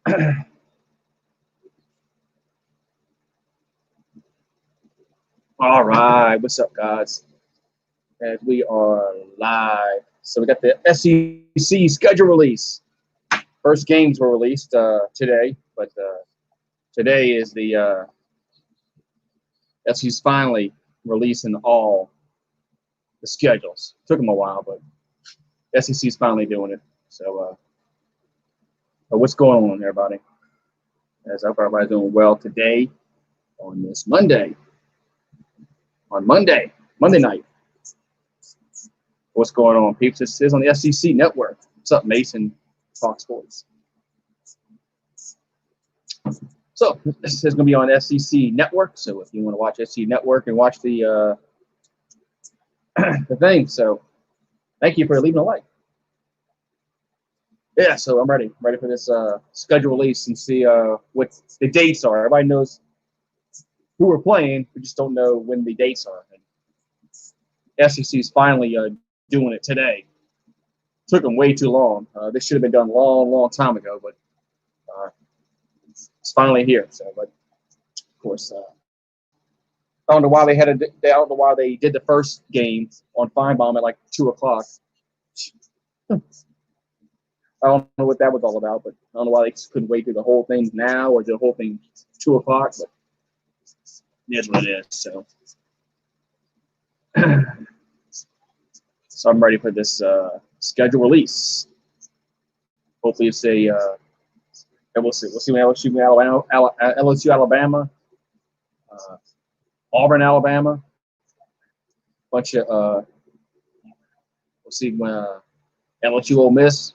All right, what's up, guys? As we are live, so we got the SEC schedule release. First games were released today, but today is the SEC's finally releasing all the schedules. Took them a while, but SEC's finally doing it. So, what's going on, everybody? As I hope everybody's doing well today on this Monday. On Monday night. What's going on, peeps? This is on the SEC Network. What's up, Mason? Fox Sports. So this is going to be on SEC Network. So if you want to watch SEC Network and watch the the thing, so thank you for leaving a like. Yeah, so I'm ready for this schedule release and see what the dates are. Everybody knows who we're playing. We just don't know when the dates are. And SEC is finally doing it today. Took them way too long. This should have been done a long time ago, but it's finally here. So, but of course, I don't know why they had I don't know why they did the first game on Feinbaum at like 2:00. I don't know what that was all about, but I don't know why they couldn't wait through the whole thing now or do the whole thing 2:00. But it is what it is. So, so I'm ready for this schedule release. Hopefully, it's a we'll see. We'll see when LSU, Alabama, Auburn, Alabama. Bunch of we'll see when LSU, Ole Miss.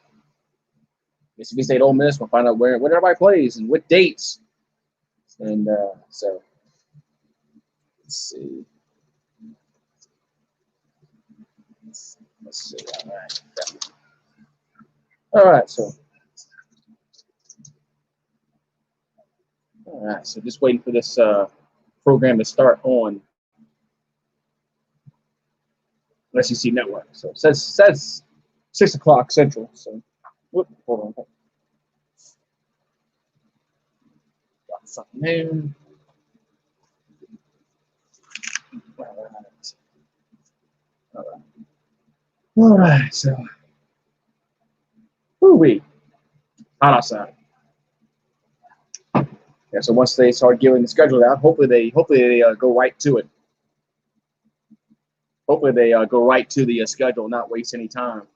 Mississippi State, Ole Miss. We'll find out where everybody plays and what dates. And so, let's see. Let's see. All right. All right. So, all right. So, just waiting for this program to start on SEC Network. So, it says 6:00 Central. So, whoop, hold on. Got something there. All right. So, woo-wee. Hot outside. Yeah, so once they start giving the schedule out, hopefully they go right to it. Hopefully they go right to the schedule, not waste any time.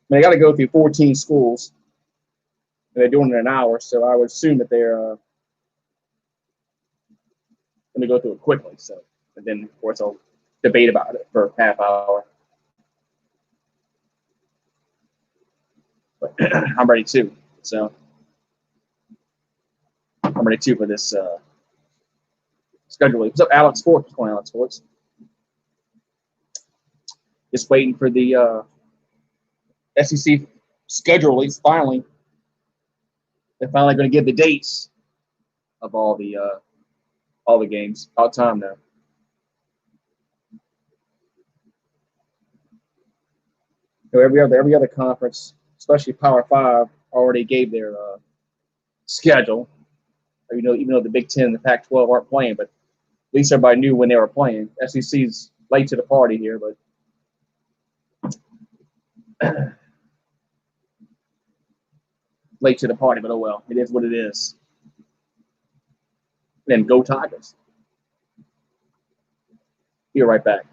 They got to go through 14 schools, and they're doing it in an hour, so I would assume that they're going to go through it quickly. So, and then of course I'll debate about it for a half hour. But I'm ready too. So I'm ready too for this schedule. What's up, Alex Sports? What's going on, Alex Sports? Just waiting for the SEC schedule release. Finally, they're finally going to give the dates of all the games. About time now. So every other conference, especially Power 5, already gave their schedule. Even though the Big Ten and the Pac-12 aren't playing, but at least everybody knew when they were playing. SEC's late to the party here, but late to the party. But oh well, it is what it is. And then go Tigers. Be right back.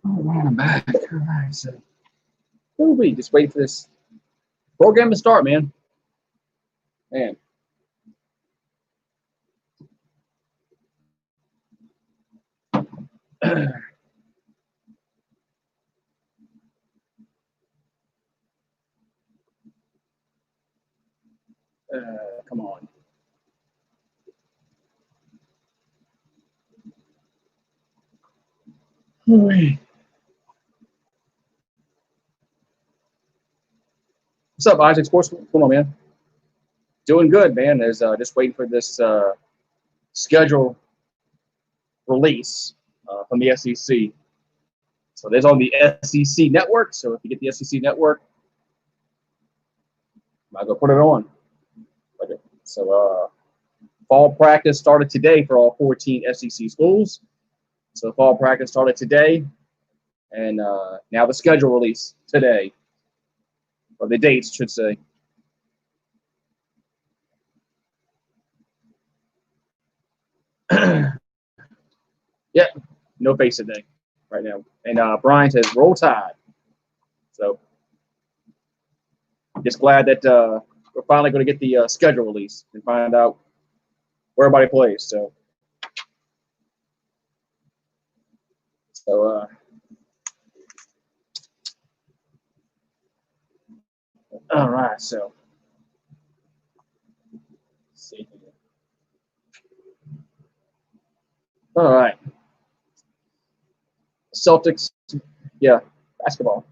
All right, I'm back. All right, so we just wait for this program to start, man. Man. Come on. What's up, Isaac Sports? Come on, man. Doing good, man. There's just waiting for this schedule release from the SEC. So there's on the SEC network. So if you get the SEC network, I'll go put it on. Okay. So fall practice started today for all 14 SEC schools. So fall practice started today, and now the schedule release today, or the dates should say. Yeah, no face today right now. And Brian says roll tide. So just glad that we're finally going to get the schedule release and find out where everybody plays. So all right. So let's see here. All right. Celtics, yeah, basketball.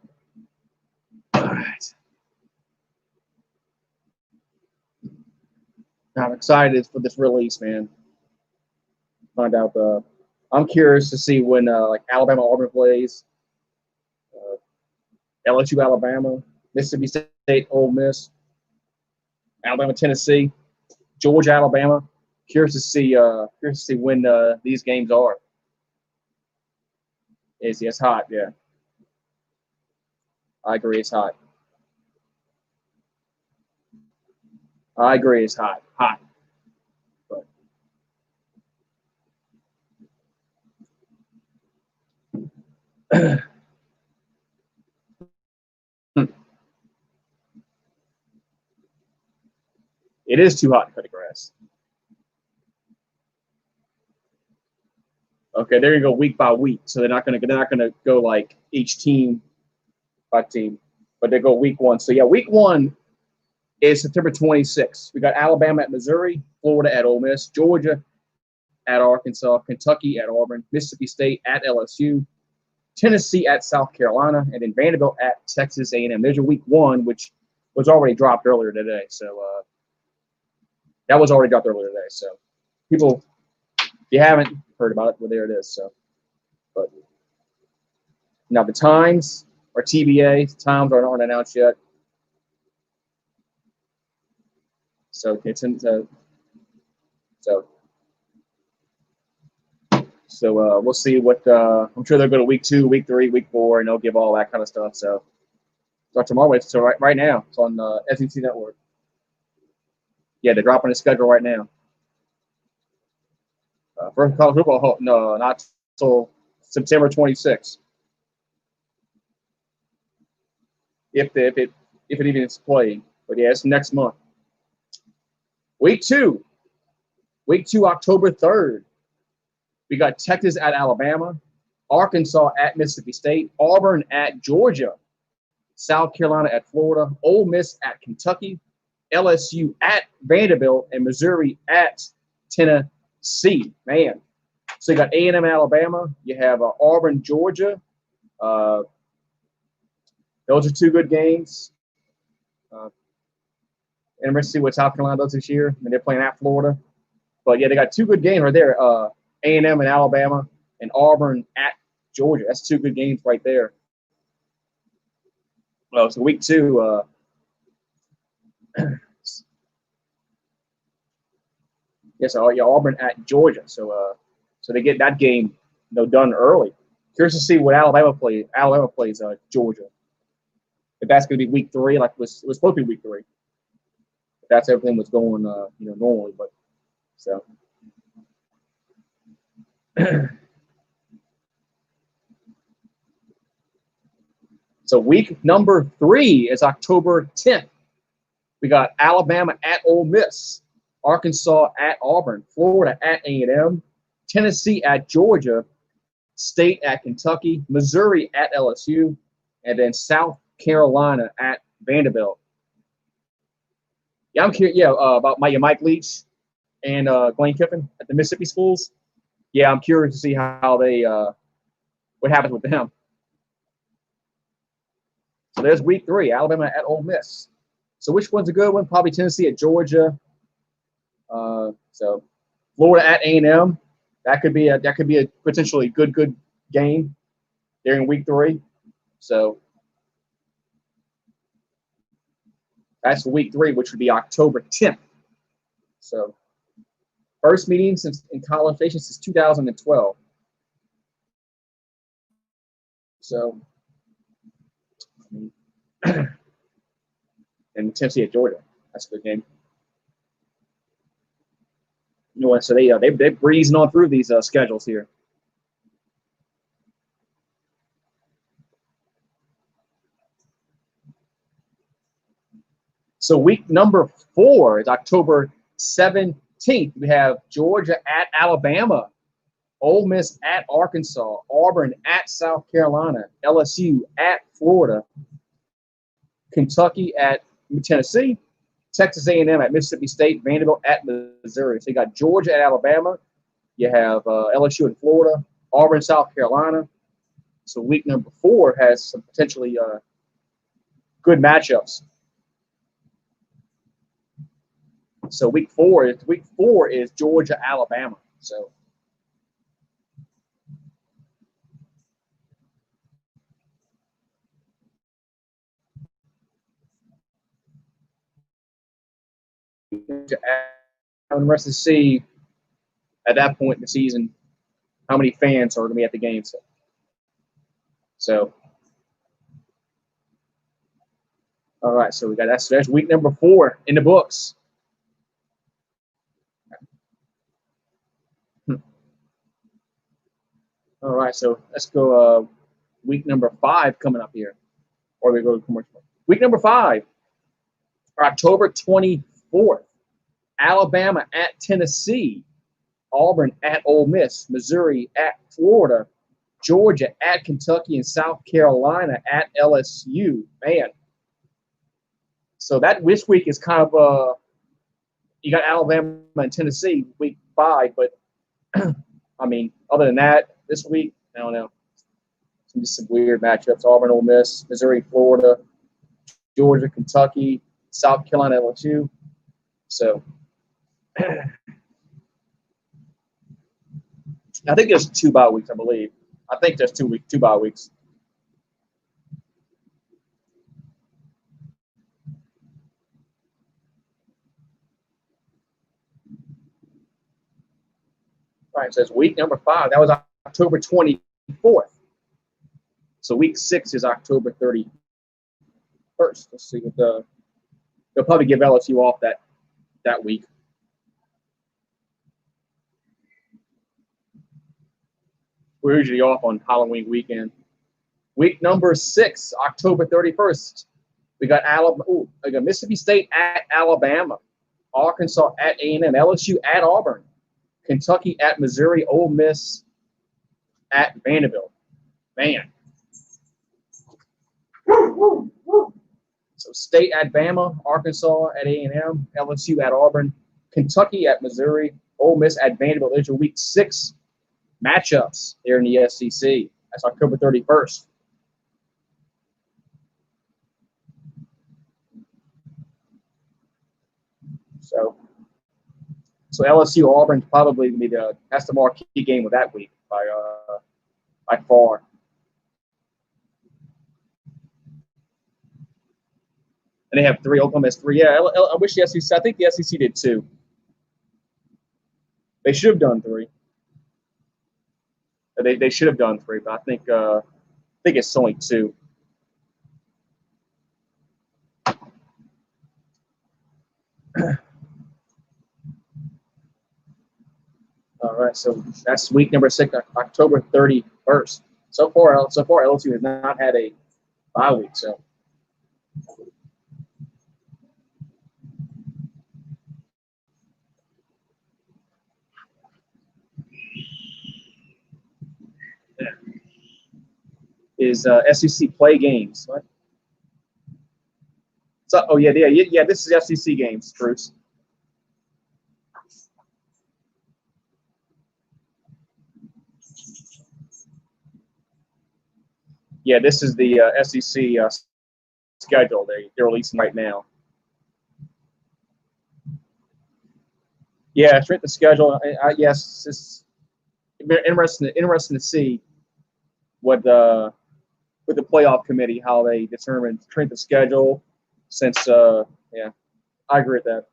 All right. I'm excited for this release, man. Find out I'm curious to see when like Alabama Auburn plays, LSU Alabama, Mississippi State Ole Miss, Alabama Tennessee, Georgia Alabama. Curious to see when these games are. It's hot, yeah. I agree, it's hot. I agree, it's hot. But it is too hot to cut the grass. Okay, they're gonna go week by week, so they're not gonna go like each team by team, but they go week one. So yeah, week one is September 26th. We got Alabama at Missouri, Florida at Ole Miss, Georgia at Arkansas, Kentucky at Auburn, Mississippi State at LSU, Tennessee at South Carolina, and then Vanderbilt at Texas A&M. There's your week one, which was already dropped earlier today. So that was already dropped earlier today. So people, if you haven't heard about it, well, there it is. So, but now the times are TBA. The times aren't announced yet. So it's in. So we'll see what I'm sure they'll go to week 2, week 3, week 4, and they'll give all that kind of stuff. So start tomorrow. So right now it's on the SEC Network. Yeah, they're dropping the schedule right now. First college football, no, not until September 26th. If it even is playing, but yeah, it's next month. Week 2, October 3rd. We got Texas at Alabama, Arkansas at Mississippi State, Auburn at Georgia, South Carolina at Florida, Ole Miss at Kentucky, LSU at Vanderbilt, and Missouri at Tennessee. Man, so you got A&M Alabama. You have Auburn, Georgia. Those are 2 good games. And we're see what South Carolina does this year. I mean, they're playing at Florida. But yeah, they got 2 good games right there. A&M and Alabama, and Auburn at Georgia. That's 2 good games right there. Well, so week 2. Yes, yeah, Auburn at Georgia. So they get that game done early. Curious to see what Alabama plays. Alabama plays Georgia. If that's going to be week 3, like it was supposed to be week 3. If that's everything was going normally, but so. So week number 3 is October 10th. We got Alabama at Ole Miss, Arkansas at Auburn, Florida at A&M, Tennessee at Georgia, State at Kentucky, Missouri at LSU, and then South Carolina at Vanderbilt. Yeah, I'm curious. Yeah, about Mike Leach and Glenn Kiffin at the Mississippi schools. Yeah, I'm curious to see how they what happens with them. So there's week 3, Alabama at Ole Miss. So which one's a good one? Probably Tennessee at Georgia. So Florida at A&M. That could be a potentially good game during week 3. So that's week 3, which would be October 10th. So first meeting since in College Station since 2012. So and Tennessee at Georgia. That's a good game. You know what? So they're breezing on through these schedules here. So week number 4 is October 17th. We have Georgia at Alabama, Ole Miss at Arkansas, Auburn at South Carolina, LSU at Florida, Kentucky at Tennessee, Texas A&M at Mississippi State, Vanderbilt at Missouri. So you got Georgia at Alabama. You have LSU in Florida, Auburn, South Carolina. So week number 4 has some potentially good matchups. So week 4 is Georgia, Alabama. So I'm interested to see at that point in the season how many fans are going to be at the games. So all right, so we got that's week number 4 in the books. All right, so let's go week number 5 coming up here. Or we go to commercial. Week number 5, October 24th, Alabama at Tennessee, Auburn at Ole Miss, Missouri at Florida, Georgia at Kentucky, and South Carolina at LSU. Man. So this week is kind of you got Alabama and Tennessee week 5, but I mean, other than that, this week, I don't know. Just some weird matchups. Auburn, Ole Miss, Missouri, Florida, Georgia, Kentucky, South Carolina, LSU. So I think there's 2 bye weeks, I believe. I think there's 2 bye weeks. All right, it says week number 5. That was October 24th. So week 6 is October 31st. Let's see what they'll probably give LSU off that week. We're usually off on Halloween weekend. Week number 6, October 31st. We got Mississippi State at Alabama, Arkansas at A&M, LSU at Auburn, Kentucky at Missouri, Ole Miss at Vanderbilt. Man. So State at Bama, Arkansas at A&M, LSU at Auburn, Kentucky at Missouri, Ole Miss at Vanderbilt. Those are week 6 matchups there in the SEC. That's October 31st. So LSU Auburn probably going to be that's the marquee game of that week by far. And they have 3. Oklahoma has 3. Yeah, I wish the SEC. I think the SEC did 2. They should have done 3. They should have done 3, but I think it's only 2. All right, so that's week number 6, October 31st. So far, LSU has not had a bye week. So is SEC play games. What? So, oh yeah. This is SEC games, Bruce. Yeah, this is the SEC schedule they're releasing right now. Yeah, straight the schedule. Yes, it's interesting to see what with the playoff committee how they determine strength the schedule. Since yeah, I agree with that.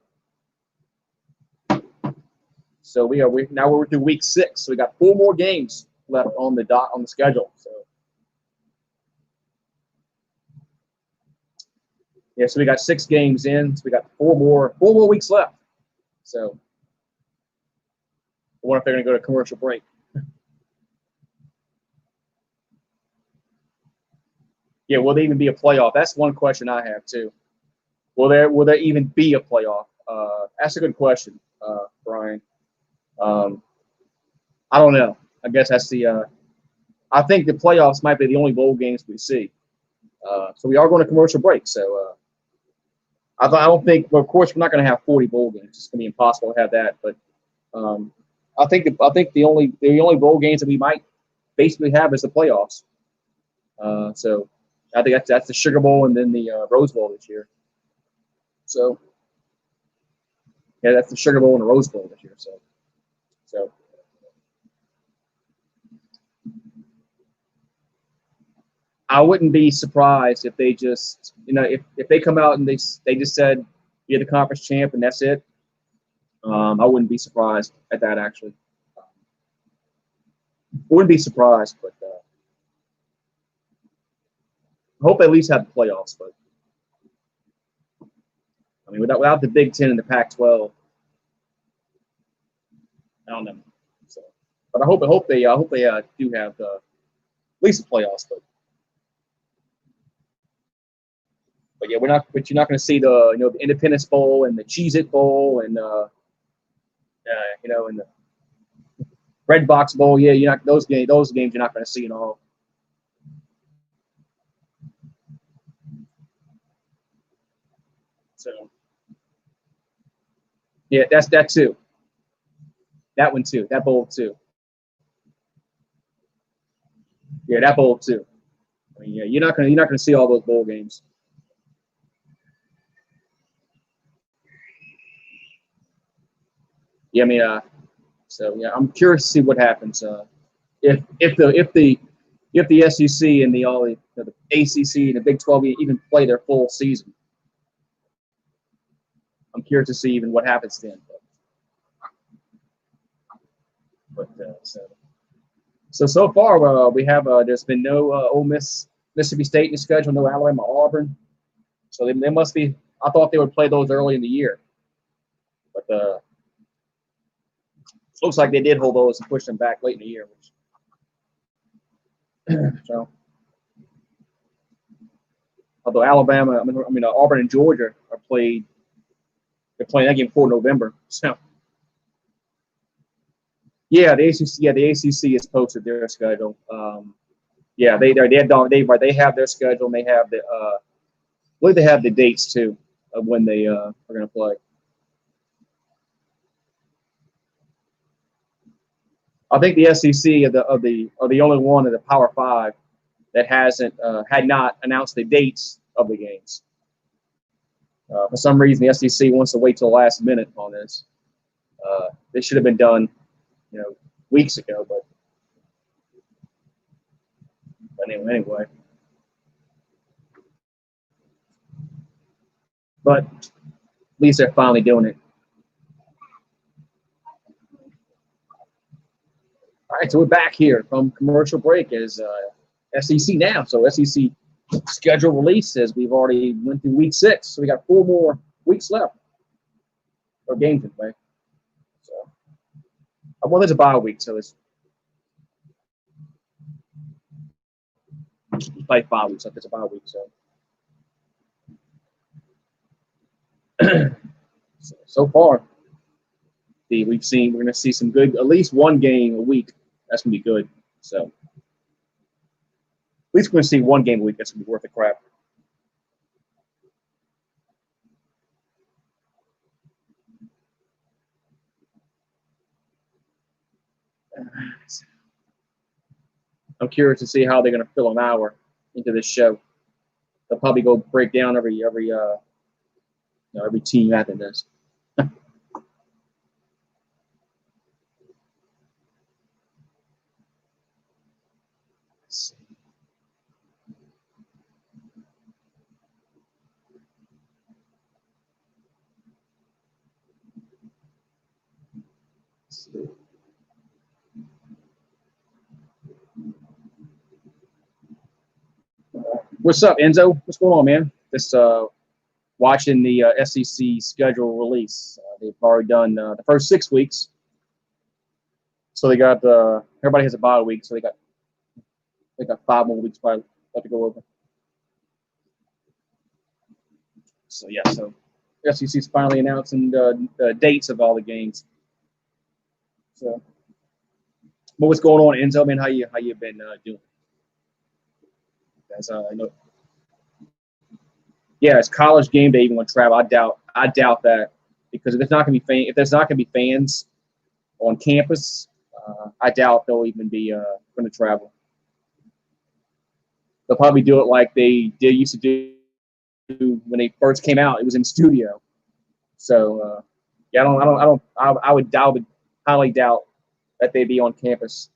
So now we're through week 6. So we got 4 more games left on the schedule. So yeah, so we got 6 games in. So we got 4 more weeks left. So I wonder if they're going to go to commercial break. Yeah, will there even be a playoff? That's one question I have too. Will there even be a playoff? That's a good question, Brian. I don't know. I guess that's the. I think the playoffs might be the only bowl games we see. So we are going to commercial break. So I don't think. Well, of course, we're not going to have 40 bowl games. It's going to be impossible to have that. But I think the only bowl games that we might basically have is the playoffs. So I think that's the Sugar Bowl and then the Rose Bowl this year. So yeah, that's the Sugar Bowl and the Rose Bowl this year. So I wouldn't be surprised if they just if they come out and they just said you're the conference champ and that's it. I wouldn't be surprised at that actually. I wouldn't be surprised, but I hope they at least have the playoffs. But I mean, without the Big Ten and the Pac-12, I don't know. So, but I hope they do have at least the playoffs. But yeah, we're not. But you're not going to see the the Independence Bowl and the Cheez-It Bowl and and the Red Box Bowl. Yeah, you're not those games. Those games you're not going to see at all. So yeah, that's that too. That one too. That bowl too. Yeah, that bowl too. I mean, yeah, you're not gonna see all those bowl games. Yeah, I mean, so yeah, I'm curious to see what happens. If the SEC and the ACC and the Big 12 even play their full season, I'm curious to see even what happens then. But so far we have there's been no Ole Miss, Mississippi State in the schedule, no Alabama, Auburn. So they must be. I thought they would play those early in the year, but looks like they did hold those and push them back late in the year. So, although Alabama, Auburn and Georgia they're playing that game before November. So, yeah, the ACC has posted their schedule. Yeah, they have their schedule and they have I believe they have the dates too of when they are going to play. I think the SEC are the only one of the Power Five that had not announced the dates of the games. For some reason, the SEC wants to wait till the last minute on this. This should have been done, weeks ago. But anyway. But at least they're finally doing it. All right, so we're back here from commercial break as SEC now. So SEC schedule release says we've already went through week 6, so we got 4 more weeks left or games to play. So, well, there's a bye week, so it's like 5 weeks. Like it's a bye week, so. So far, we're going to see some good, at least one game a week. That's going to be good. So, at least we're going to see one game a week. That's going to be worth the crap. I'm curious to see how they're going to fill an hour into this show. They'll probably go break down every team after this. What's up, Enzo? What's going on, man? Just watching the SEC schedule release. They've already done the first 6 weeks, so they got everybody has a bye week, so they got 5 more weeks probably left to go over. So yeah, so SEC's finally announcing the dates of all the games. So, but what's going on, Enzo? Man, how you been doing? As I know, yeah, it's college game day. Even when travel, I doubt that, because if there's not gonna be fans on campus, I doubt they'll even be going to travel. They'll probably do it like they used to do when they first came out. It was in studio. So yeah, I would highly doubt that they'd be on campus.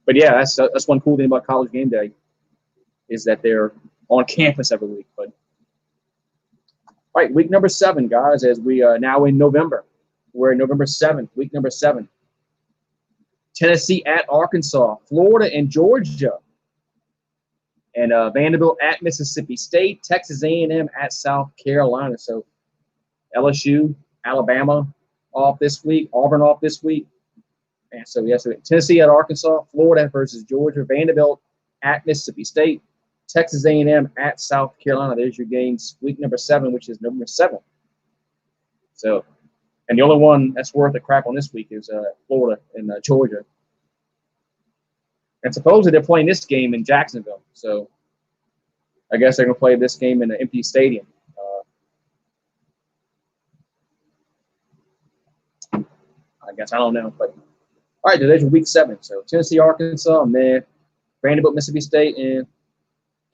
But yeah, that's one cool thing about college game day, is that they're on campus every week. But all right, week number 7, guys, as we are now in November. We're in November 7th, week number 7. Tennessee at Arkansas, Florida and Georgia, and Vanderbilt at Mississippi State, Texas A&M at South Carolina. So LSU, Alabama off this week, Auburn off this week. And so yes, Tennessee at Arkansas, Florida versus Georgia, Vanderbilt at Mississippi State, Texas A&M at South Carolina. There's your games, week number 7, which is November 7th. So, and the only one that's worth a crap on this week is Florida and Georgia. And supposedly they're playing this game in Jacksonville. So I guess they're going to play this game in an empty stadium. I guess, I don't know. But all right, there's week 7. So Tennessee, Arkansas, and then Vanderbilt, Mississippi State, and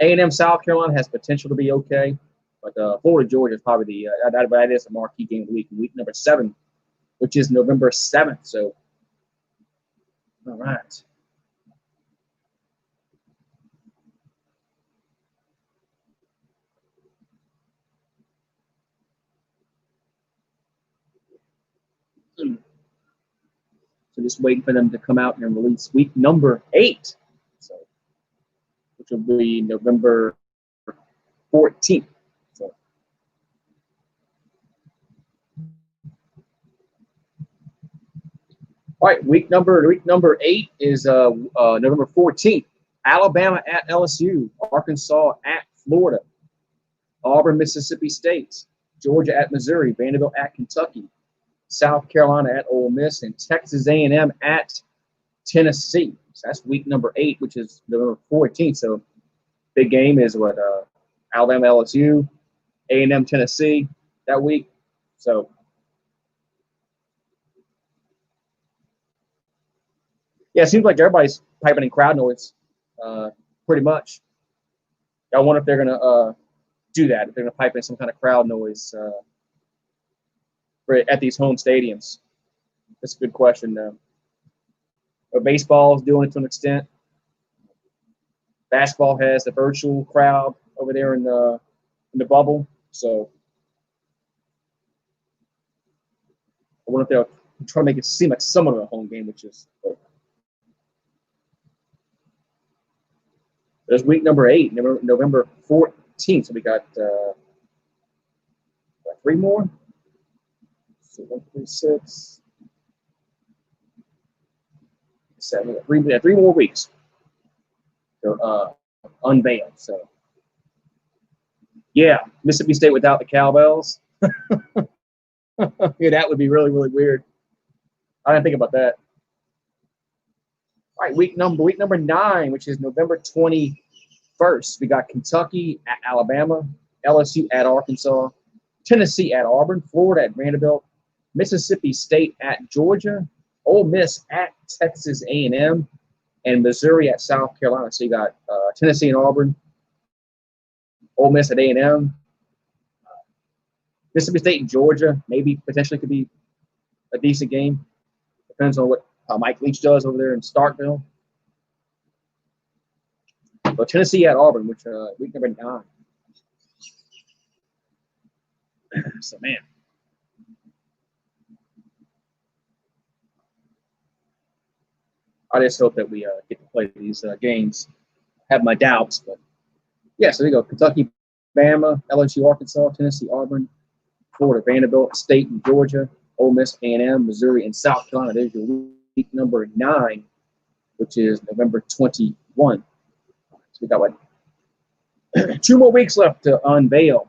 A&M, South Carolina has potential to be okay. But Florida, Georgia is probably that is a marquee game of the week number 7, which is November 7th. So, all right. So just waiting for them to come out and release week number 8, so which will be November 14th. So, all right, week number 8 is November 14th. Alabama at LSU, Arkansas at Florida, Auburn, Mississippi State, Georgia at Missouri, Vanderbilt at Kentucky, South Carolina at Ole Miss, and Texas A&M at Tennessee. So that's week number 8, which is November 14th. So big game is what Alabama, LSU, A&M, Tennessee that week. So yeah, it seems like everybody's piping in crowd noise, pretty much. I wonder if they're gonna do that. If they're gonna pipe in some kind of crowd noise at these home stadiums. That's a good question, though. But baseball is doing it to an extent. Basketball has the virtual crowd over there in the bubble. So I wonder if they'll try to make it seem like somewhat of a home game, which is. There's week number 8, November 14th. So we got 3 more. So 1, 3, 6, 7, 3 more weeks. So unveiled. So yeah, Mississippi State without the cowbells. Yeah, that would be really, really weird. I didn't think about that. All right, week number 9, which is November 21st. We got Kentucky at Alabama, LSU at Arkansas, Tennessee at Auburn, Florida at Vanderbilt, Mississippi State at Georgia, Ole Miss at Texas A&M, and Missouri at South Carolina. So you got Tennessee and Auburn, Ole Miss at A&M, Mississippi State and Georgia. Maybe potentially could be a decent game. Depends on what Mike Leach does over there in Starkville. But Tennessee at Auburn, which week number 9. So man. I just hope that we get to play these games. I have my doubts, but yeah, so there you go. Kentucky, Bama, LSU, Arkansas, Tennessee, Auburn, Florida, Vanderbilt, State, and Georgia, Ole Miss, A&M, Missouri, and South Carolina. There's your week number 9, which is November 21. So we got like 2 more weeks left to unveil.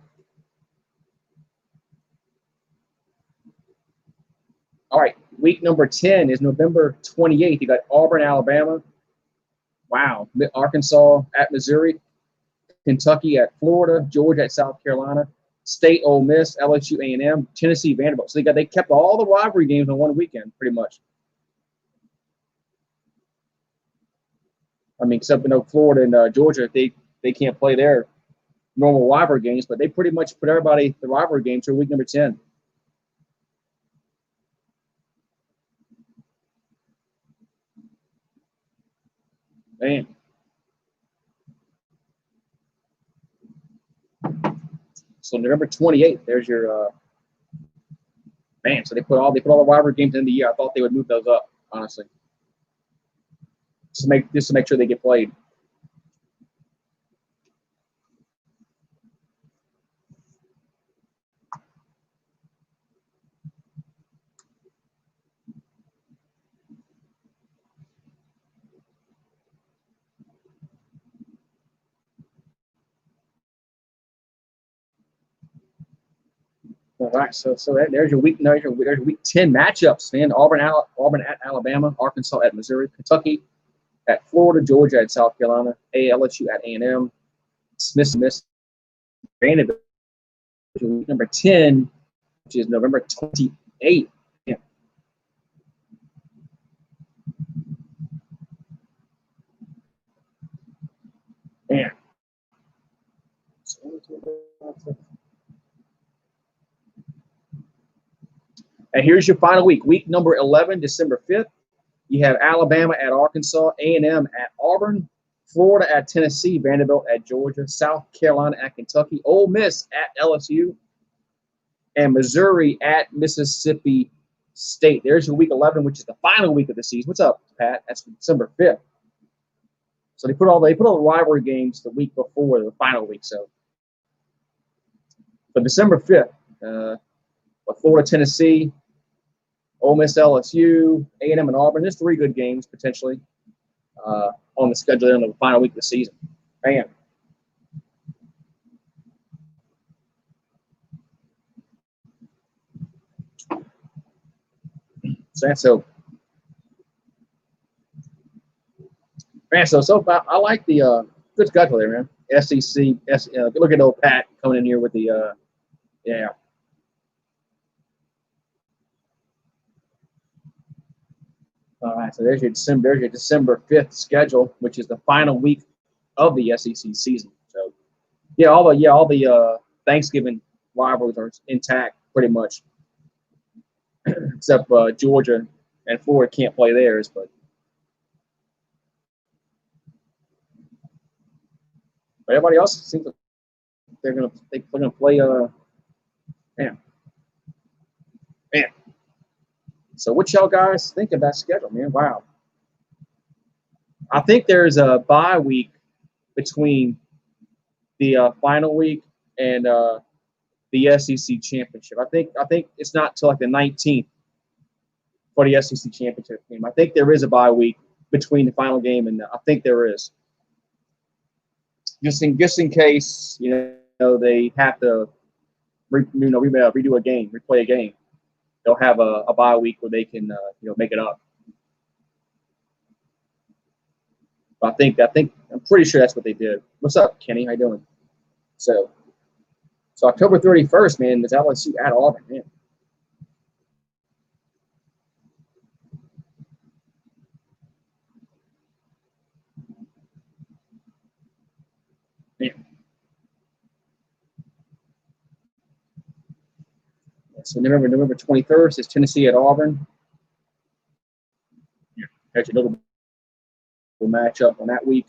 All right, week number 10 is November 28th. You got Auburn, Alabama. Wow. Arkansas at Missouri. Kentucky at Florida. Georgia at South Carolina. State, Ole Miss, LSU, A&M, Tennessee, Vanderbilt. So they kept all the rivalry games on one weekend, pretty much. I mean, except Florida and Georgia, they can't play their normal rivalry games, but they pretty much put everybody the rivalry games for week number 10. Man. So November 28th, there's your man. So they put all the rivalry games in the year. I thought they would move those up, honestly, just to make sure they get played. All right, so there's your week 10 matchups, man. Auburn at Alabama, Arkansas at Missouri, Kentucky at Florida, Georgia at South Carolina, LSU at A&M, Smith, Vanderbilt. Week number 10, which is November 28th. Yeah. Man. And here's your final week. Week number 11, December 5th. You have Alabama at Arkansas, A&M at Auburn, Florida at Tennessee, Vanderbilt at Georgia, South Carolina at Kentucky, Ole Miss at LSU, and Missouri at Mississippi State. There's your week 11, which is the final week of the season. What's up, Pat? That's December 5th. So they put all the rivalry games the week before the final week. So, but December 5th, Florida, Tennessee, Ole Miss, LSU, A&M, and Auburn. There's 3 good games potentially on the schedule in the final week of the season. Man. So I like the good schedule there, man. SEC, look at old Pat coming in here with the yeah. All right, so there's your December 5th schedule, which is the final week of the SEC season. So yeah, all the Thanksgiving rivalries are intact pretty much, except Georgia and Florida can't play theirs, but everybody else seems like they're gonna play. Man. So what y'all guys think of that schedule, man? Wow. I think there's a bye week between the final week and the SEC championship. I think it's not till like the 19th for the SEC championship game. I think there is a bye week between the final game and I think there is. Just in case they have to redo a game, replay a game. They'll have a bye week where they can make it up. But I'm pretty sure that's what they did. What's up, Kenny? How you doing? So October 31st, man, is LSU at Auburn, man. So November 21st is Tennessee at Auburn. There's a notable matchup on that week.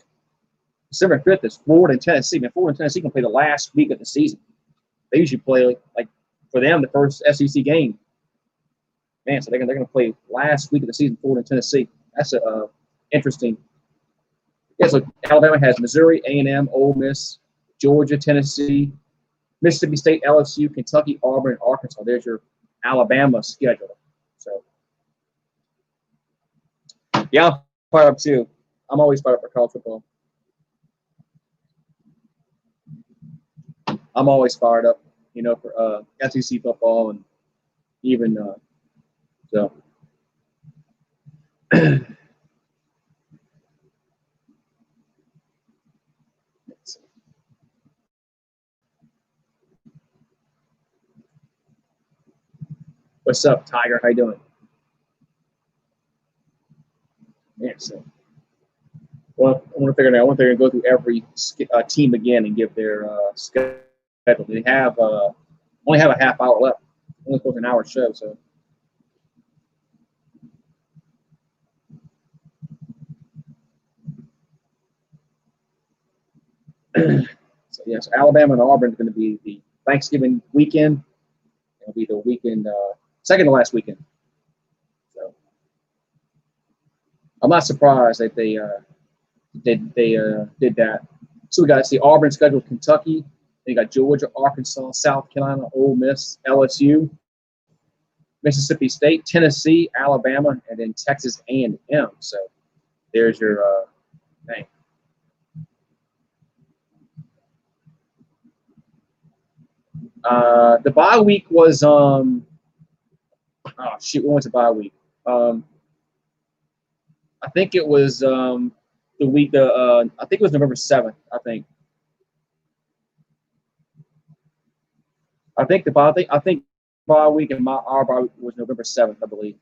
December 5th is Florida and Tennessee. Man, Florida and Tennessee can play the last week of the season. They usually play, like for them, the first SEC game. Man, so they're going to play last week of the season, Florida and Tennessee. That's interesting. Yeah, so Alabama has Missouri, A&M, Ole Miss, Georgia, Tennessee, Mississippi State, LSU, Kentucky, Auburn, and Arkansas. There's your Alabama schedule. So, yeah, I'm fired up too. I'm always fired up for college football. I'm always fired up, for SEC football and even so. What's up, Tiger? How you doing? Yeah, so well, I want to figure it out. I want to go through every team again and give their schedule. They have only have a half hour left. Only for an hour show, so. So yes, Alabama and Auburn is going to be the Thanksgiving weekend. It'll be the weekend, second to last weekend. So I'm not surprised that they did that. So we got Auburn scheduled Kentucky. Then you got Georgia, Arkansas, South Carolina, Ole Miss, LSU, Mississippi State, Tennessee, Alabama, and then Texas A&M. So there's your thing. The bye week was when was the bye week? I think it was the week. I think it was November 7th. I think bye week and our bye week was November 7th, I believe.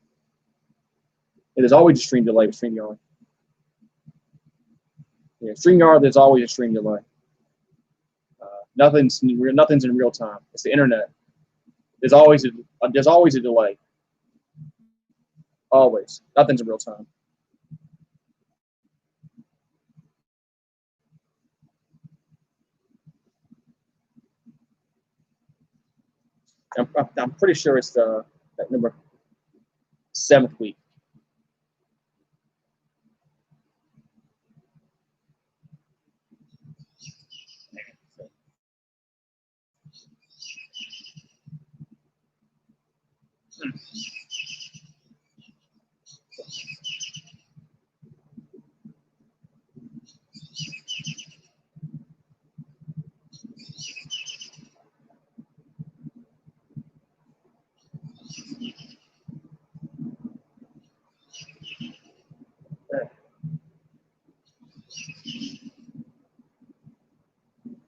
It is always a stream delay with StreamYard. Yeah, StreamYard, there's always a stream delay. Nothing's in real time. It's the internet. There's always a delay. Always. Nothing's in real time. I'm pretty sure it's that number 7th week.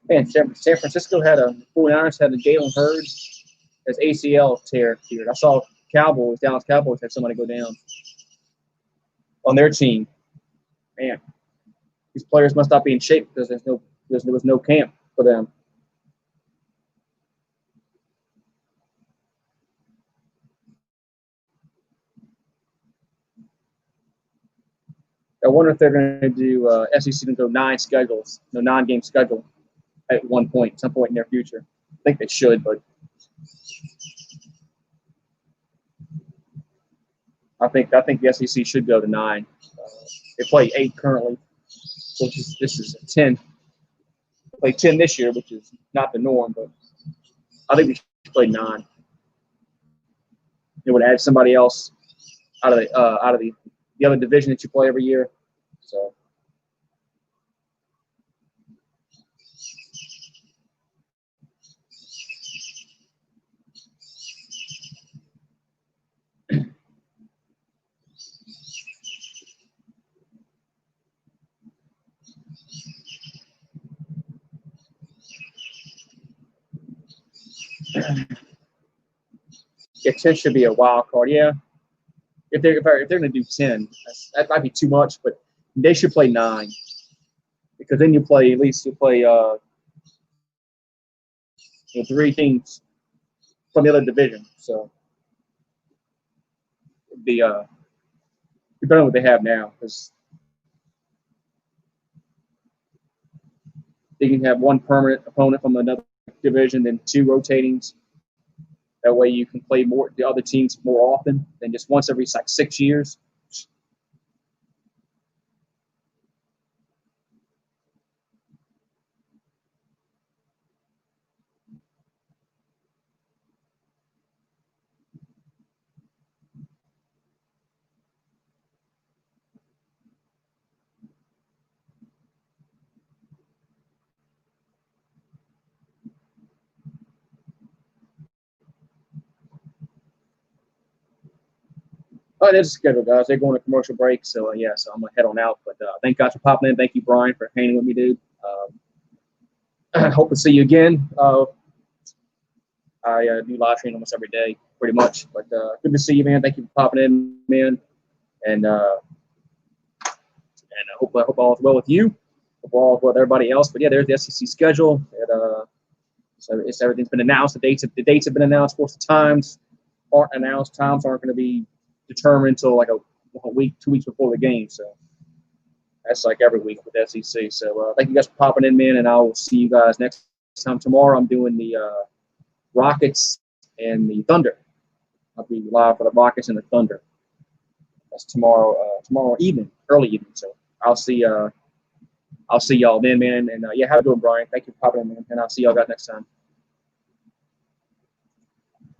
Man, San Francisco had 49ers had a Jalen Hurts as ACL tear. I saw Dallas Cowboys had somebody go down on their team. Man, these players must not be in shape because there was no camp for them. I wonder if they're going to do SEC to go 9 game schedule at some point in their future. I think they should, but I think the SEC should go to 9. They play 8 currently, this is 10. They play 10 this year, which is not the norm, but I think we should play 9. It would add somebody else out of the other division that you play every year. So. Yeah, 10 should be a wild card. Yeah, if they're going to do 10, that might be too much, but they should play 9 because then you play 3 teams. from the other division. So it'd be better than what they have now, because they can have one permanent opponent from another division, then two rotatings. That way you can play more the other teams more often than just once every like 6 years. Oh, there's a schedule, guys. They're going to commercial break, so yeah. So I'm gonna head on out. But thank you guys for popping in. Thank you, Brian, for hanging with me, dude. Hope to see you again. I do live stream almost every day, pretty much. But good to see you, man. Thank you for popping in, man. And I hope all is well with you. Hope all is well with everybody else. But yeah, there's the SEC schedule. So everything's been announced. The dates have been announced. Of course, the times aren't announced. Times aren't going to be determined until like a week, 2 weeks before the game. So that's like every week with SEC. So thank you guys for popping in, man. And I will see you guys next time. Tomorrow I'm doing the Rockets and the Thunder. I'll be live for the Rockets and the Thunder. That's tomorrow evening, early evening. So I'll see y'all then, man. And yeah, have a good one, Brian. Thank you for popping in, man. And I'll see y'all guys next time.